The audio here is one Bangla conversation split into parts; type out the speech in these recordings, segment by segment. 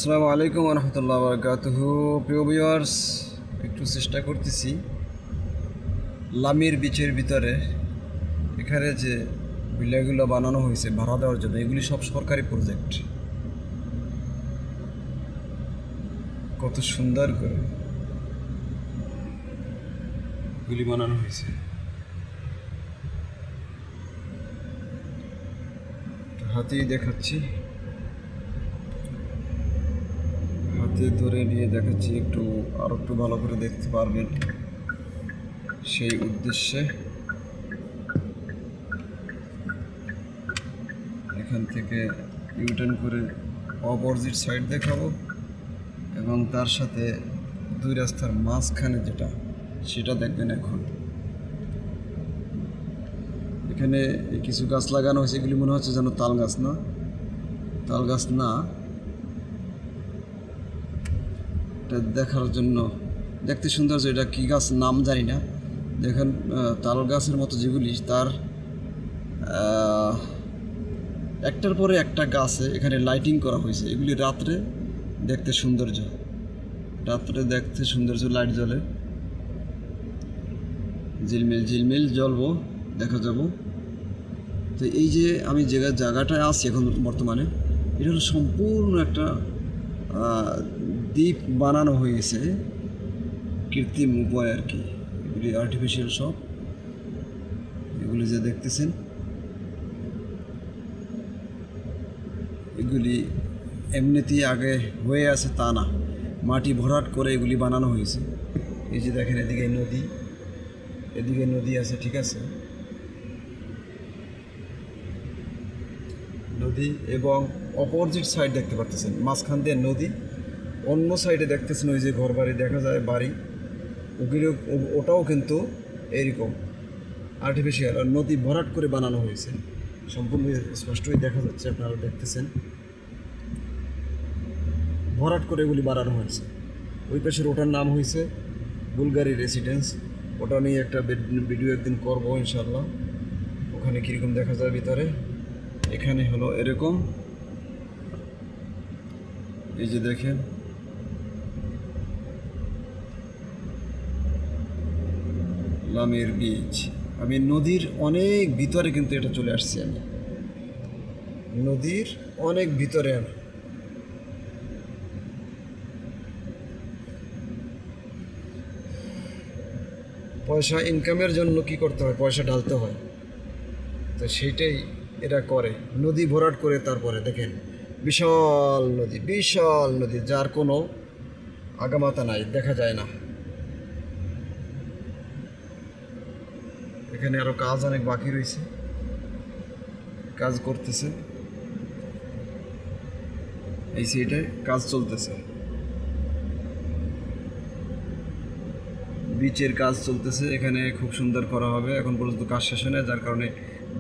আসসালামু আলাইকুম ওয়া রাহমাতুল্লাহি ওয়া বারাকাতুহু। প্রিয় ভিউয়ার্স, একটু চেষ্টা করতেছি লামির বিচের ভিতরে এখানে যে ভিলাগুলো বানানো হয়েছে ভাড়া দেওয়ার জন্য, এগুলি সব সরকারি প্রজেক্ট। কত সুন্দর করে এগুলি বানানো হয়েছে। হাতেই দেখাচ্ছি, হাতে ধরে নিয়ে দেখাচ্ছি, আরো একটু ভালো করে দেখতে পারবেন সেই উদ্দেশ্যে। এখান থেকে ইউটার্ন করে অপোজিট সাইড দেখাবো এবং তার সাথে দুই রাস্তার মাঝখানে যেটা সেটা দেখবেন। এখন এখানে কিছু গাছ লাগানো হয়েছে, এগুলি মনে হচ্ছে যেন তাল গাছ, না তাল গাছ না, এটা দেখার জন্য দেখতে সুন্দর। এটা কি গাছ নাম জানি না। দেখেন তাল গাছের মতো যেগুলি, তার একটার পরে একটা গাছে এখানে লাইটিং করা হয়েছে। এগুলি রাত্রে দেখতে সৌন্দর্য, লাইট জ্বলে, ঝিলমিল ঝিলমিল জ্বলবো, দেখা যাব। তো এই যে আমি জায়গাটায় আছি এখন বর্তমানে, এটা হলো সম্পূর্ণ একটা দ্বীপ বানানো হয়েছে কৃত্রিম উপায় আর কি। এগুলি আর্টিফিশিয়াল সব, এগুলি যে দেখতেছেন এগুলি এমনিতেই আগে হয়ে আছে তা না, মাটি ভরাট করে এগুলি বানানো হয়েছে। এই যে দেখেন এদিকে নদী আছে, ঠিক আছে, নদী, এবং অপোজিট সাইড দেখতে পাচ্ছেন মাঝখান দিয়ে নদী, অন্য সাইডে দেখতেছেন ওই যে ঘর বাড়ি দেখা যায়, বাড়ি, ওটাও কিন্তু এইরকম আর্টিফিশিয়াল আর নদী ভরাট করে বানানো হয়েছে। সম্পূর্ণ স্পষ্টই দেখা যাচ্ছে, আপনারা দেখতেছেন ভরাট করে এগুলি বানানো হয়েছে। ওই পাশের ওটার নাম হয়েছে বুলগারি রেসিডেন্স। ওটা নিয়ে একটা ভিডিও একদিন করবো ইনশাল্লাহ, ওখানে কীরকম দেখা যায় ভিতরে। এখানে হলো এরকম, এই যে দেখেন লামের বিচ। আমি নদীর অনেক ভিতরে কিন্তু এটা চলে আসছি, আমি নদীর অনেক ভিতরে। পয়সা ইনকামের জন্য কি করতে হয়, পয়সা ঢালতে হয়, তো সেইটাই এরা করে, নদী ভরাট করে। তারপরে দেখেন বিশাল নদী, যার কোনো আগামাতা নাই, দেখা যায় না। এখানে আরো কাজ অনেক বাকি রয়েছে, কাজ করতেছে, এই সাইডে কাজ চলতেছে, বিচের কাজ চলতেছে। এখানে খুব সুন্দর করা হবে, এখন পর্যন্ত কাজ শেষ হয় না, যার কারণে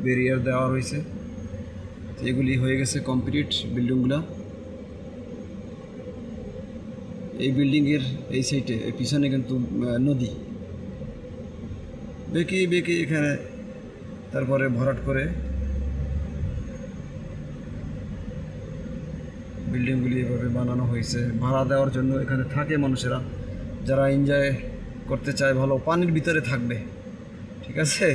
ব্যারিয়ার দেওয়া রয়েছে। তো এগুলি হয়ে গেছে কমপ্লিট বিল্ডিংগুলো। এই বিল্ডিংয়ের এই সাইডে এই পিছনে কিন্তু নদী, বেঁকে এখানে তারপরে ভরাট করে বিল্ডিংগুলি এভাবে বানানো হয়েছে ভাড়া দেওয়ার জন্য। এখানে থাকে মানুষেরা, যারা এনজয় করতে চায়, ভালো পানির ভিতরে থাকবে, ঠিক আছে,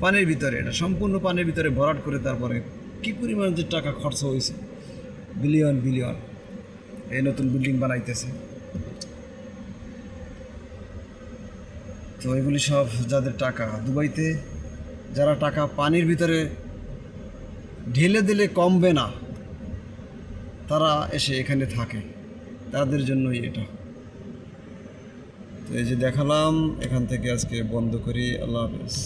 পানির ভিতরে, এটা সম্পূর্ণ পানির ভিতরে ভরাট করে। তারপরে কী পরিমাণ যে টাকা খরচ হয়েছে, বিলিয়ন এই নতুন বিল্ডিং বানাইতেছে। তো এগুলি সব যাদের টাকা, দুবাইতে যারা টাকা পানির ভিতরে ঢেলে দিলে কমবে না, তারা এসে এখানে থাকে, তাদের জন্যই এটা। তো এই যে দেখালাম, এখান থেকে আজকে বন্ধ করি। আল্লাহ হাফেজ।